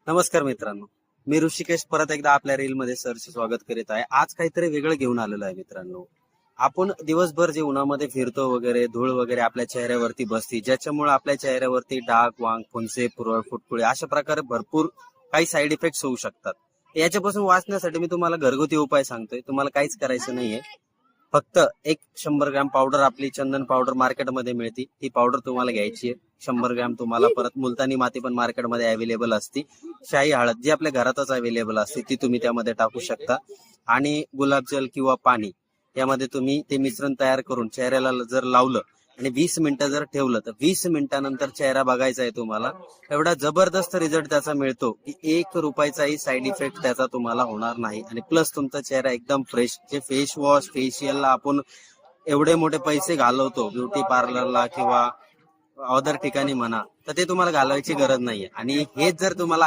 नमस्कार मित्रांनो, मी ऋषिकेश परत एकदा आपल्या रील मध्ये सरचे स्वागत करीत आहे. आज काहीतरी वेगळं घेऊन आलेलो आहे मित्रांनो. आपण दिवसभर जे उन्हामध्ये फिरतो वगैरे, धूळ वगैरे आपल्या चेहऱ्यावरती बसती, ज्याच्यामुळे आपल्या चेहऱ्यावरती डाग, वांग, फुंसे, पुरळ, फुटकुळे अशा प्रकारे भरपूर काही साईड इफेक्ट होऊ शकतात. याच्यापासून वाचण्यासाठी मी तुम्हाला घरगुती उपाय सांगतोय. तुम्हाला काहीच करायचं नाहीये. फक्त एक 100 ग्रॅम पावडर, आपली चंदन पावडर मार्केटमध्ये मिळते, ती पावडर तुम्हाला घ्यायची आहे. 100 ग्रॅम तुम्हाला परत मुलतानी माती पण मार्केटमध्ये अवेलेबल असते. शाही हळद जी आपल्या घरातच अवेलेबल असते ती तुम्ही त्यामध्ये टाकू शकता. आणि गुलाबजल किंवा पाणी यामध्ये तुम्ही ते मिश्रण तयार करून चेहऱ्याला जर लावलं आणि 20 मिनिटं जर ठेवलं तर 20 मिनिटानंतर चेहरा बघायचा आहे तुम्हाला. एवढा जबरदस्त रिझल्ट त्याचा मिळतो की 1 रुपयाचाही साईड इफेक्ट त्याचा तुम्हाला होणार नाही. आणि प्लस तुमचा चेहरा एकदम फ्रेश. जे फेस वॉश फेशियलला आपण एवढे मोठे पैसे घालवतो ब्युटी पार्लरला किंवा अदर ठिकाणी म्हणा, तर ते तुम्हाला घालवायची गरज नाहीये. आणि हेच जर तुम्हाला